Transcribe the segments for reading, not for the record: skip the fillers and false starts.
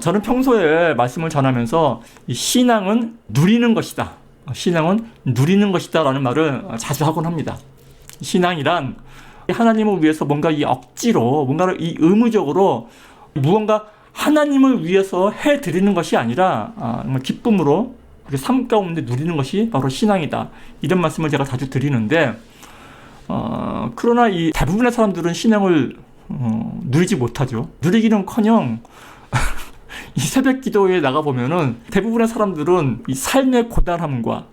저는 평소에 말씀을 전하면서 이 신앙은 누리는 것이다. 신앙은 누리는 것이다 라는 말을 자주 하곤 합니다. 신앙이란 하나님을 위해서 뭔가 이 억지로 뭔가를 이 의무적으로 무언가 하나님을 위해서 해드리는 것이 아니라 정말 기쁨으로 삶 가운데 누리는 것이 바로 신앙이다. 이런 말씀을 제가 자주 드리는데 그러나 이 대부분의 사람들은 신앙을 누리지 못하죠. 누리기는커녕 이 새벽 기도에 나가보면은 대부분의 사람들은 이 삶의 고단함과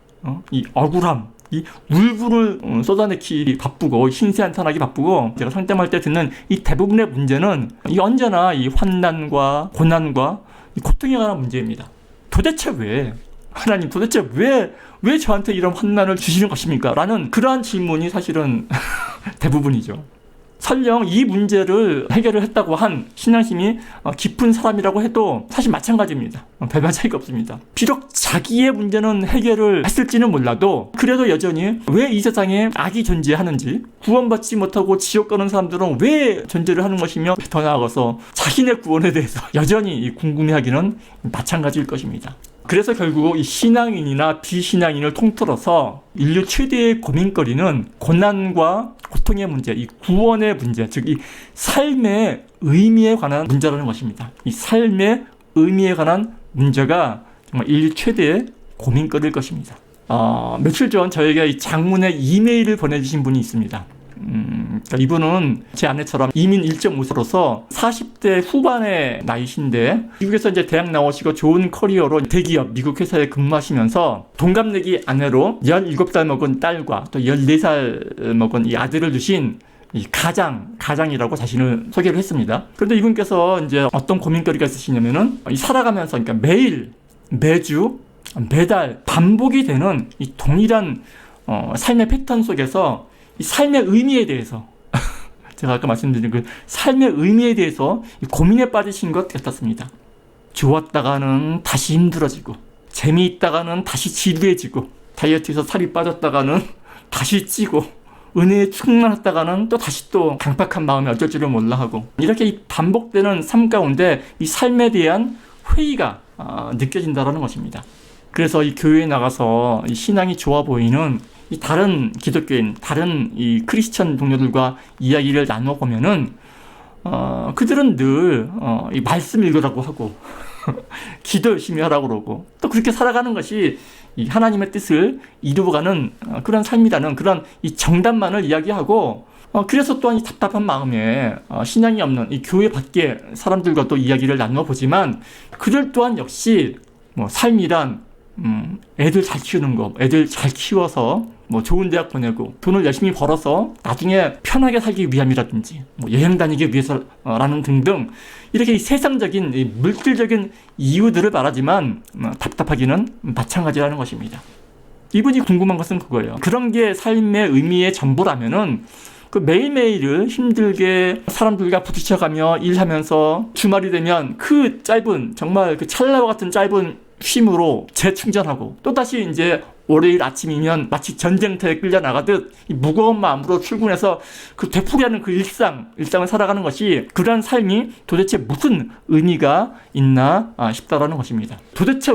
이 억울함, 이 울분을 쏟아내기 바쁘고 신세한탄하기 바쁘고 제가 상담할 때 듣는 이 대부분의 문제는 이 언제나 이 환난과 고난과 이 고통에 관한 문제입니다. 도대체 왜 하나님 도대체 왜 저한테 이런 환난을 주시는 것입니까? 라는 그러한 질문이 사실은 대부분이죠. 설령 이 문제를 해결을 했다고 한 신앙심이 깊은 사람이라고 해도 사실 마찬가지입니다. 별반 차이가 없습니다. 비록 자기의 문제는 해결을 했을지는 몰라도 그래도 여전히 왜 이 세상에 악이 존재하는지, 구원받지 못하고 지옥 가는 사람들은 왜 존재를 하는 것이며, 더 나아가서 자신의 구원에 대해서 여전히 궁금해하기는 마찬가지일 것입니다. 그래서 결국 이 신앙인이나 비신앙인을 통틀어서 인류 최대의 고민거리는 고난과 고통의 문제, 이 구원의 문제, 즉 이 삶의 의미에 관한 문제라는 것입니다. 이 삶의 의미에 관한 문제가 정말 인류 최대의 고민거리일 것입니다. 며칠 전 저에게 이 장문의 이메일을 보내주신 분이 있습니다. 그러니까 이분은 제 아내처럼 이민 1.5세로서 40대 후반의 나이신데 미국에서 이제 대학 나오시고 좋은 커리어로 대기업 미국 회사에 근무하시면서 동갑내기 아내로 17살 먹은 딸과 또 14살 먹은 이 아들을 두신 이 가장이라고 자신을 소개를 했습니다. 그런데 이분께서 이제 어떤 고민거리가 있으시냐면은 이 살아가면서 그러니까 매일, 매주, 매달 반복이 되는 이 동일한 삶의 패턴 속에서 이 삶의 의미에 대해서 제가 아까 말씀드린 그 삶의 의미에 대해서 고민에 빠지신 것 같았습니다. 좋았다가는 다시 힘들어지고, 재미있다가는 다시 지루해지고, 다이어트에서 살이 빠졌다가는 다시 찌고, 은혜에 충만했다가는 또 다시 또 강팍한 마음에 어쩔 줄을 몰라 하고, 이렇게 이 반복되는 삶 가운데 이 삶에 대한 회의가 느껴진다는 것입니다. 그래서 이 교회에 나가서 이 신앙이 좋아 보이는 이 다른 기독교인, 다른 이 크리스천 동료들과 이야기를 나눠보면은, 그들은 늘, 이 말씀 읽으라고 하고, 기도 열심히 하라고 그러고, 또 그렇게 살아가는 것이 이 하나님의 뜻을 이루어가는 그런 삶이라는 그런 이 정답만을 이야기하고, 그래서 또한 이 답답한 마음에 신앙이 없는 이 교회 밖의 사람들과 또 이야기를 나눠보지만, 그들 또한 역시 뭐 삶이란 애들 잘 키우는 거, 애들 잘 키워서 뭐 좋은 대학 보내고 돈을 열심히 벌어서 나중에 편하게 살기 위함이라든지 뭐 여행 다니기 위해서라는 등등 이렇게 이 세상적인 이 물질적인 이유들을 말하지만 답답하기는 마찬가지라는 것입니다. 이분이 궁금한 것은 그거예요. 그런 게 삶의 의미의 전부라면은 그 매일매일을 힘들게 사람들과 부딪혀가며 일하면서 주말이 되면 그 짧은 정말 그 찰나와 같은 짧은 쉼으로 재충전하고 또다시 이제 월요일 아침이면 마치 전쟁터에 끌려나가듯 이 무거운 마음으로 출근해서 그 되풀이하는 그 일상을 살아가는 것이 그러한 삶이 도대체 무슨 의미가 있나 싶다라는 것입니다. 도대체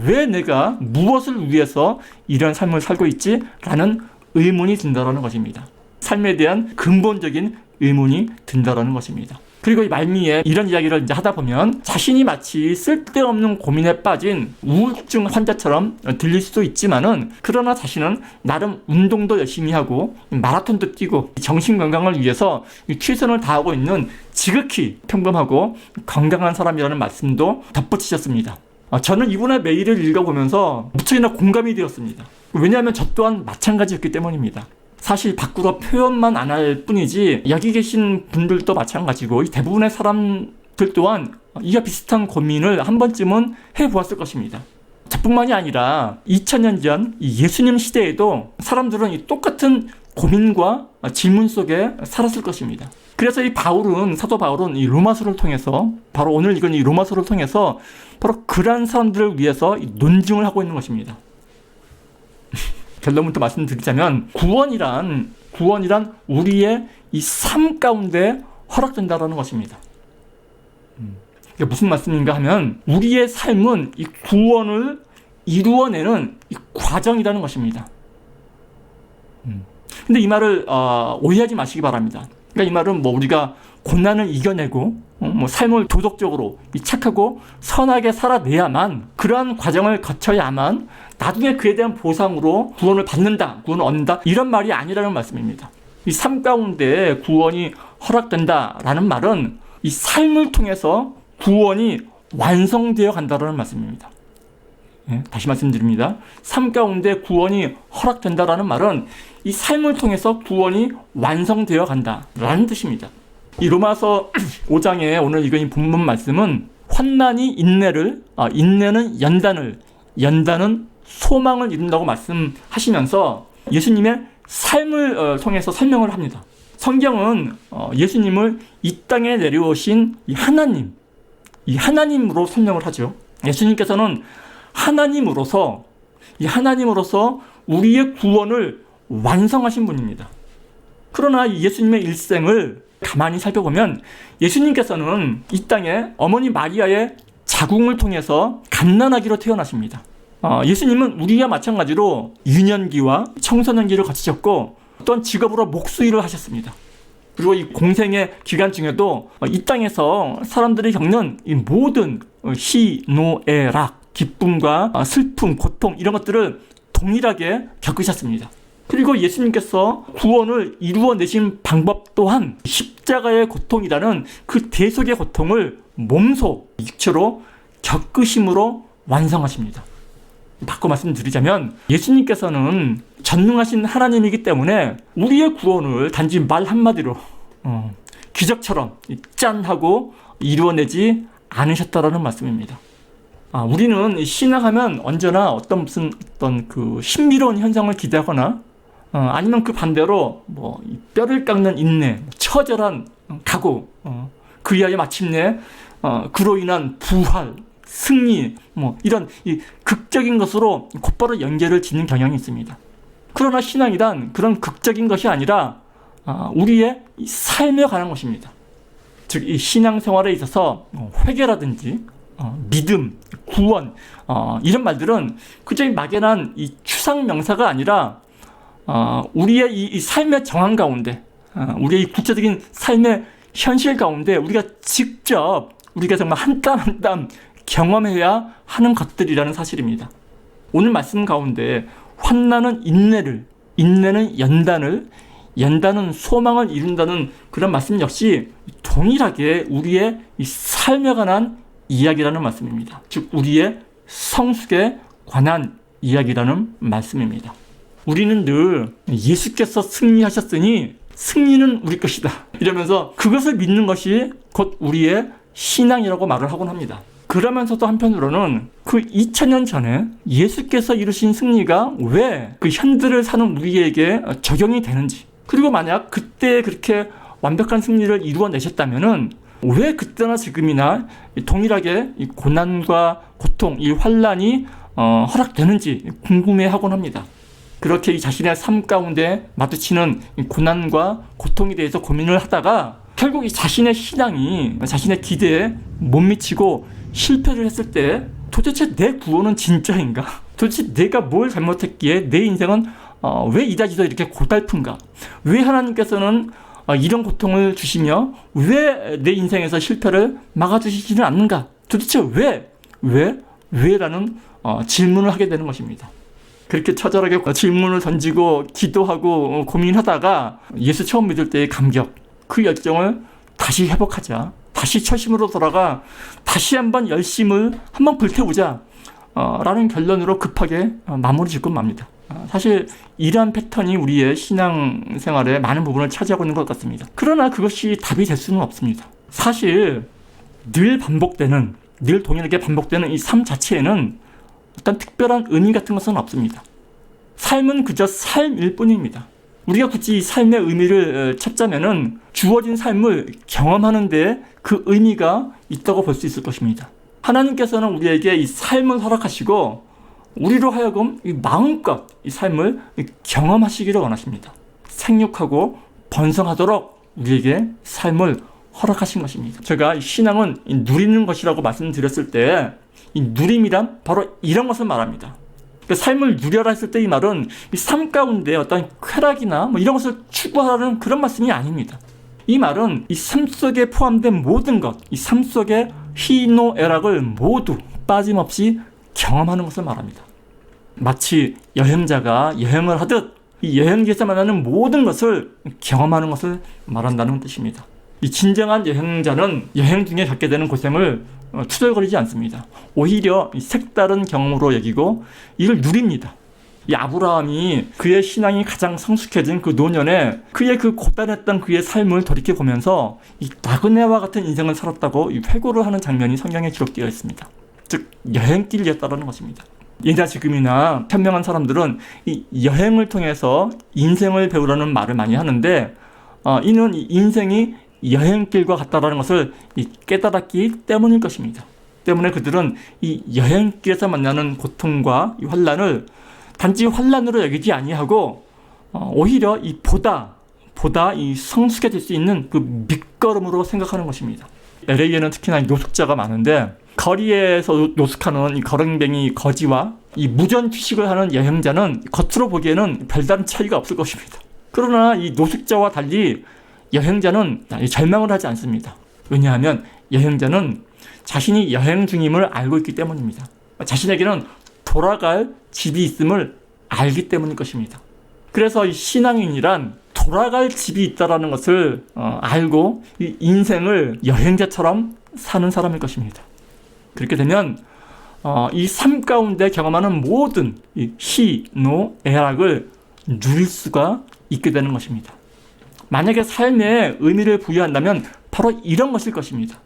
왜 내가 무엇을 위해서 이런 삶을 살고 있지? 라는 의문이 든다라는 것입니다. 삶에 대한 근본적인 의문이 든다라는 것입니다. 그리고 이 말미에 이런 이야기를 이제 하다 보면 자신이 마치 쓸데없는 고민에 빠진 우울증 환자처럼 들릴 수도 있지만은 그러나 자신은 나름 운동도 열심히 하고 마라톤도 뛰고 정신 건강을 위해서 최선을 다하고 있는 지극히 평범하고 건강한 사람이라는 말씀도 덧붙이셨습니다. 저는 이분의 메일을 읽어보면서 무척이나 공감이 되었습니다. 왜냐하면 저 또한 마찬가지였기 때문입니다. 사실 밖으로 표현만 안 할 뿐이지 여기 계신 분들도 마찬가지고 대부분의 사람들 또한 이와 비슷한 고민을 한 번쯤은 해보았을 것입니다. 저뿐만이 아니라 2000년 전 예수님 시대에도 사람들은 이 똑같은 고민과 질문 속에 살았을 것입니다. 그래서 사도 바울은 이 로마서를 통해서 바로 오늘 읽은 이 로마서를 통해서 바로 그러한 사람들을 위해서 논증을 하고 있는 것입니다. 결론부터 말씀드리자면 구원이란 우리의 이 삶 가운데 허락된다라는 것입니다. 이게 무슨 말씀인가 하면 우리의 삶은 이 구원을 이루어내는 이 과정이라는 것입니다. 근데 이 말을 오해하지 마시기 바랍니다. 그러니까 이 말은 뭐 우리가 고난을 이겨내고 뭐 삶을 도덕적으로 착하고 선하게 살아내야만, 그러한 과정을 거쳐야만 나중에 그에 대한 보상으로 구원을 받는다, 구원을 얻는다, 이런 말이 아니라는 말씀입니다. 이 삶 가운데 구원이 허락된다라는 말은 이 삶을 통해서 구원이 완성되어 간다라는 말씀입니다. 예, 다시 말씀드립니다. 삶 가운데 구원이 허락된다라는 말은 이 삶을 통해서 구원이 완성되어 간다라는 뜻입니다. 이 로마서 5장에 오늘 읽은 이 본문 말씀은 환난이 인내를, 인내는 연단을, 연단은 소망을 이룬다고 말씀하시면서 예수님의 삶을 통해서 설명을 합니다. 성경은 예수님을 이 땅에 내려오신 이 하나님으로 설명을 하죠. 예수님께서는 하나님으로서 우리의 구원을 완성하신 분입니다. 그러나 예수님의 일생을 가만히 살펴보면 예수님께서는 이 땅에 어머니 마리아의 자궁을 통해서 갓난아기로 태어나십니다. 예수님은 우리와 마찬가지로 유년기와 청소년기를 거치셨고 어떤 직업으로 목수일을 하셨습니다. 그리고 이 공생의 기간 중에도 이 땅에서 사람들이 겪는 이 모든 희노애락, 기쁨과 슬픔, 고통, 이런 것들을 동일하게 겪으셨습니다. 그리고 예수님께서 구원을 이루어내신 방법 또한 십자가의 고통이라는 그 대속의 고통을 몸소 육체로 겪으심으로 완성하십니다. 바꿔 말씀드리자면 예수님께서는 전능하신 하나님이기 때문에 우리의 구원을 단지 말 한마디로 기적처럼 짠 하고 이루어내지 않으셨다라는 말씀입니다. 우리는 신앙하면 언제나 어떤 그 신비로운 현상을 기대하거나 아니면 그 반대로 뭐 뼈를 깎는 인내, 처절한 각오, 그리하여 마침내 그로 인한 부활, 승리, 뭐 이런 이 극적인 것으로 곧바로 연결을 짓는 경향이 있습니다. 그러나 신앙이란 그런 극적인 것이 아니라 우리의 삶에 관한 것입니다. 즉 이 신앙생활에 있어서 회개라든지 믿음, 구원, 이런 말들은 그저 막연한 이 추상 명사가 아니라 우리의 이 삶의 정황 가운데, 우리의 이 구체적인 삶의 현실 가운데 우리가 직접 우리가 정말 한 땀 한 땀 경험해야 하는 것들이라는 사실입니다. 오늘 말씀 가운데 환난은 인내를, 인내는 연단을, 연단은 소망을 이룬다는 그런 말씀 역시 동일하게 우리의 이 삶에 관한 이야기라는 말씀입니다. 즉 우리의 성숙에 관한 이야기라는 말씀입니다. 우리는 늘 예수께서 승리하셨으니 승리는 우리 것이다 이러면서 그것을 믿는 것이 곧 우리의 신앙이라고 말을 하곤 합니다. 그러면서도 한편으로는 그 2000년 전에 예수께서 이루신 승리가 왜 그 현대를 사는 우리에게 적용이 되는지, 그리고 만약 그때 그렇게 완벽한 승리를 이루어내셨다면은 왜 그때나 지금이나 동일하게 이 고난과 고통, 이 환난이 허락되는지 궁금해하곤 합니다. 그렇게 이 자신의 삶 가운데 마주치는 이 고난과 고통에 대해서 고민을 하다가 결국 이 자신의 신앙이 자신의 기대에 못 미치고 실패를 했을 때 도대체 내 구원은 진짜인가? 도대체 내가 뭘 잘못했기에 내 인생은 왜 이다지도 이렇게 고달픈가? 왜 하나님께서는 이런 고통을 주시며 왜 내 인생에서 실패를 막아주시지는 않는가? 도대체 왜? 라는 질문을 하게 되는 것입니다. 그렇게 처절하게 질문을 던지고 기도하고 고민하다가 예수 처음 믿을 때의 감격, 그 열정을 다시 회복하자, 다시 처심으로 돌아가 다시 한번 열심을 한번 불태우자 라는 결론으로 급하게 마무리 짓고 맙니다. 사실 이러한 패턴이 우리의 신앙생활의 많은 부분을 차지하고 있는 것 같습니다. 그러나 그것이 답이 될 수는 없습니다. 사실 늘 동일하게 반복되는 이 삶 자체에는 어떤 특별한 의미 같은 것은 없습니다. 삶은 그저 삶일 뿐입니다. 우리가 굳이 이 삶의 의미를 찾자면은 주어진 삶을 경험하는 데 그 의미가 있다고 볼 수 있을 것입니다. 하나님께서는 우리에게 이 삶을 허락하시고 우리로 하여금 이 마음껏 이 삶을 경험하시기를 원하십니다. 생육하고 번성하도록 우리에게 삶을 허락하신 것입니다. 제가 신앙은 누리는 것이라고 말씀드렸을 때 이 누림이란 바로 이런 것을 말합니다. 그러니까 삶을 누려라 했을 때 이 말은 이 삶 가운데 어떤 쾌락이나 뭐 이런 것을 추구하라는 그런 말씀이 아닙니다. 이 말은 이 삶 속에 포함된 모든 것, 이 삶 속의 희노애락을 모두 빠짐없이 경험하는 것을 말합니다. 마치 여행자가 여행을 하듯 이 여행지에서 만나는 모든 것을 경험하는 것을 말한다는 뜻입니다. 이 진정한 여행자는 여행 중에 겪게 되는 고생을 투덜거리지 않습니다. 오히려 색다른 경험으로 여기고 이걸 누립니다. 이 아브라함이 그의 신앙이 가장 성숙해진 그 노년에 그의 그 고단했던 그의 삶을 돌이켜보면서 이 나그네와 같은 인생을 살았다고 회고를 하는 장면이 성경에 기록되어 있습니다. 즉 여행길이었다는 것입니다. 예나 지금이나 현명한 사람들은 이 여행을 통해서 인생을 배우라는 말을 많이 하는데 이는 인생이 여행길과 같다라는 것을 깨달았기 때문일 것입니다. 때문에 그들은 이 여행길에서 만나는 고통과 이 환난을 단지 환난으로 여기지 아니하고 오히려 이 보다 이 성숙해질 수 있는 그 밑거름으로 생각하는 것입니다. LA에는 특히나 노숙자가 많은데 거리에서 노숙하는 이 거렁뱅이 거지와 이 무전 취식을 하는 여행자는 겉으로 보기에는 별다른 차이가 없을 것입니다. 그러나 이 노숙자와 달리 여행자는 절망을 하지 않습니다. 왜냐하면 여행자는 자신이 여행 중임을 알고 있기 때문입니다. 자신에게는 돌아갈 집이 있음을 알기 때문일 것입니다. 그래서 이 신앙인이란 돌아갈 집이 있다는 것을 알고 이 인생을 여행자처럼 사는 사람일 것입니다. 그렇게 되면 이 삶 가운데 경험하는 모든 이 희노애락을 누릴 수가 있게 되는 것입니다. 만약에 삶에 의미를 부여한다면 바로 이런 것일 것입니다.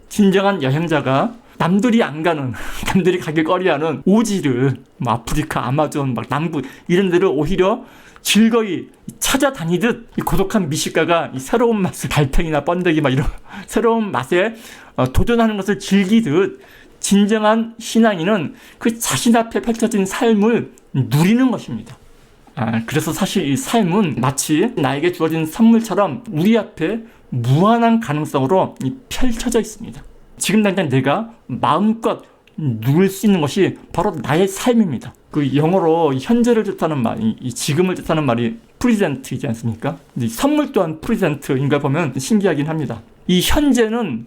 진정한 여행자가 남들이 안 가는, 남들이 가길 꺼려하는 오지를, 아프리카, 아마존, 남부 이런 데를 오히려 즐거이 찾아다니듯 이 고독한 미식가가 이 새로운 맛을, 달팽이나 번데기 이런 새로운 맛에 도전하는 것을 즐기듯 진정한 신앙인은 그 자신 앞에 펼쳐진 삶을 누리는 것입니다. 그래서 사실 이 삶은 마치 나에게 주어진 선물처럼 우리 앞에 무한한 가능성으로 펼쳐져 있습니다. 지금 당장 내가 마음껏 누릴 수 있는 것이 바로 나의 삶입니다. 그 영어로 현재를 뜻하는 말, 이 지금을 뜻하는 말이 프리젠트이지 않습니까? 이 선물 또한 프리젠트인가 보면 신기하긴 합니다. 이 현재는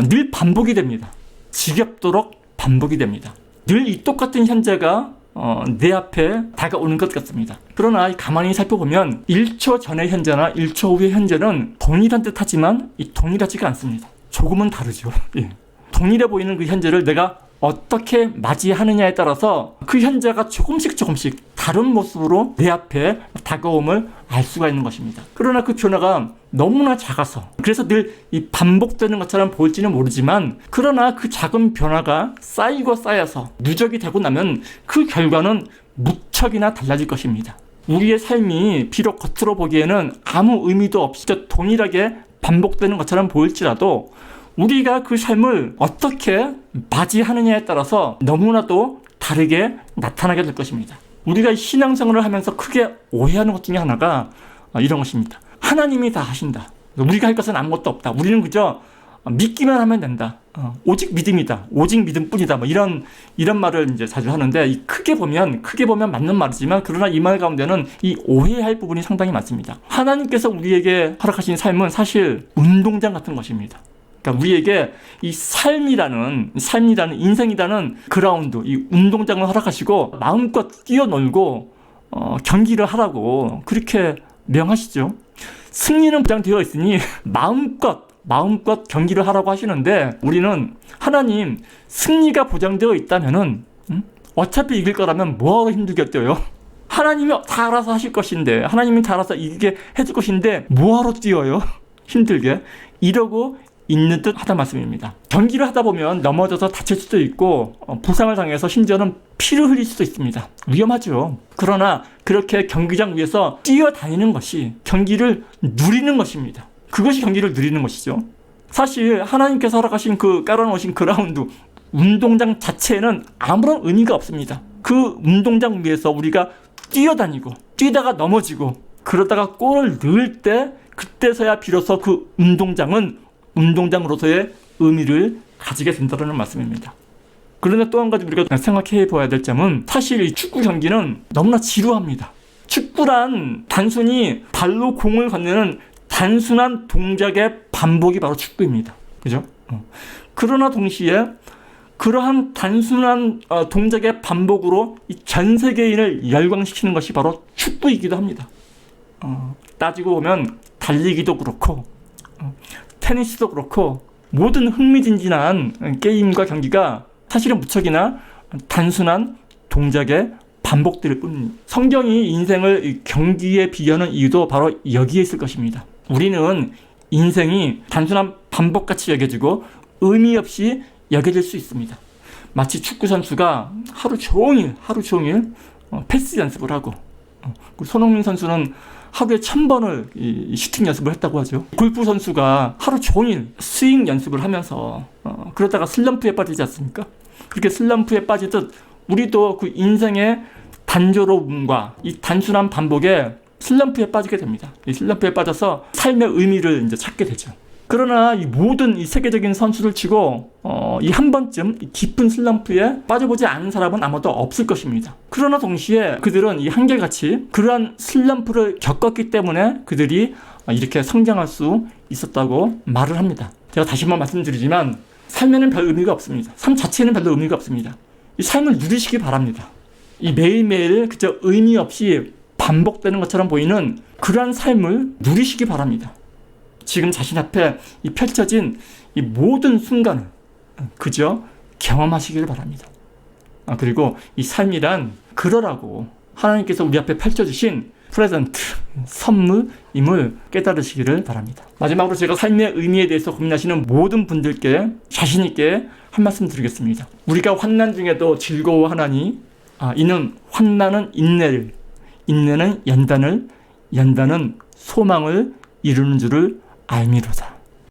늘 반복이 됩니다. 지겹도록 반복이 됩니다. 늘 이 똑같은 현재가 내 앞에 다가오는 것 같습니다. 그러나 가만히 살펴보면 1초 전의 현재나 1초 후의 현재는 동일한 듯하지만 동일하지가 않습니다. 조금은 다르죠. 예. 동일해 보이는 그 현재를 내가 어떻게 맞이하느냐에 따라서 그 현재가 조금씩 다른 모습으로 내 앞에 다가옴을 알 수가 있는 것입니다. 그러나 그 변화가 너무나 작아서 그래서 늘 이 반복되는 것처럼 보일지는 모르지만 그러나 그 작은 변화가 쌓이고 쌓여서 누적이 되고 나면 그 결과는 무척이나 달라질 것입니다. 우리의 삶이 비록 겉으로 보기에는 아무 의미도 없이 동일하게 반복되는 것처럼 보일지라도 우리가 그 삶을 어떻게 맞이하느냐에 따라서 너무나도 다르게 나타나게 될 것입니다. 우리가 신앙생활을 하면서 크게 오해하는 것 중에 하나가 이런 것입니다. 하나님이 다 하신다. 우리가 할 것은 아무것도 없다. 우리는 그저 믿기만 하면 된다. 오직 믿음이다. 오직 믿음뿐이다. 이런 말을 이제 자주 하는데 크게 보면 맞는 말이지만 그러나 이 말 가운데는 이 오해할 부분이 상당히 많습니다. 하나님께서 우리에게 허락하신 삶은 사실 운동장 같은 것입니다. 그러니까 우리에게 이 삶이라는 인생이라는 그라운드, 이 운동장을 허락하시고 마음껏 뛰어놀고 경기를 하라고 그렇게 명하시죠. 승리는 보장되어 있으니 마음껏 경기를 하라고 하시는데 우리는 하나님 승리가 보장되어 있다면은 어차피 이길 거라면 뭐하러 힘들게 뛰어요? 하나님이 다 알아서 하실 것인데 하나님이 다 알아서 이기게 해줄 것인데 뭐하러 뛰어요? 힘들게 이러고 있는 듯 하다 말씀입니다. 경기를 하다 보면 넘어져서 다칠 수도 있고 부상을 당해서 심지어는 피를 흘릴 수도 있습니다. 위험하죠. 그러나 그렇게 경기장 위에서 뛰어다니는 것이 경기를 누리는 것입니다. 그것이 경기를 누리는 것이죠. 사실 하나님께서 허락하신 그 깔아놓으신 그라운드 운동장 자체에는 아무런 의미가 없습니다. 그 운동장 위에서 우리가 뛰어다니고 뛰다가 넘어지고 그러다가 골을 넣을 때 그때서야 비로소 그 운동장은 운동장으로서의 의미를 가지게 된다는 말씀입니다. 그런데 또 한 가지 우리가 생각해 보아야 될 점은 사실 이 축구 경기는 너무나 지루합니다. 축구란 단순히 발로 공을 건네는 단순한 동작의 반복이 바로 축구입니다. 그죠? 그러나 동시에 그러한 단순한 동작의 반복으로 이 전 세계인을 열광시키는 것이 바로 축구이기도 합니다. 따지고 보면 달리기도 그렇고 테니스도 그렇고 모든 흥미진진한 게임과 경기가 사실은 무척이나 단순한 동작의 반복들일 뿐입니다. 성경이 인생을 경기에 비유하는 이유도 바로 여기에 있을 것입니다. 우리는 인생이 단순한 반복같이 여겨지고 의미 없이 여겨질 수 있습니다. 마치 축구 선수가 하루 종일 패스 연습을 하고 손흥민 선수는 하루에 1000번을 슈팅 연습을 했다고 하죠. 골프 선수가 하루 종일 스윙 연습을 하면서 그러다가 슬럼프에 빠지지 않습니까? 그렇게 슬럼프에 빠지듯 우리도 그 인생의 단조로움과 이 단순한 반복에 슬럼프에 빠지게 됩니다. 이 슬럼프에 빠져서 삶의 의미를 이제 찾게 되죠. 그러나 이 모든 이 세계적인 선수를 치고 이 한 번쯤 이 깊은 슬럼프에 빠져보지 않은 사람은 아무도 없을 것입니다. 그러나 동시에 그들은 이 한결같이 그러한 슬럼프를 겪었기 때문에 그들이 이렇게 성장할 수 있었다고 말을 합니다. 제가 다시 한번 말씀드리지만 삶에는 별 의미가 없습니다. 삶 자체는 별로 의미가 없습니다. 이 삶을 누리시기 바랍니다. 이 매일매일 그저 의미 없이 반복되는 것처럼 보이는 그러한 삶을 누리시기 바랍니다. 지금 자신 앞에 이 펼쳐진 이 모든 순간을 그저 경험하시길 바랍니다. 그리고 이 삶이란 그러라고 하나님께서 우리 앞에 펼쳐주신 프레젠트, 선물임을 깨달으시기를 바랍니다. 마지막으로 제가 삶의 의미에 대해서 고민하시는 모든 분들께 자신 있게 한 말씀 드리겠습니다. 우리가 환난 중에도 즐거워하나니 이는 환난은 인내를, 인내는 연단을, 연단은 소망을 이루는 줄을 알미로다.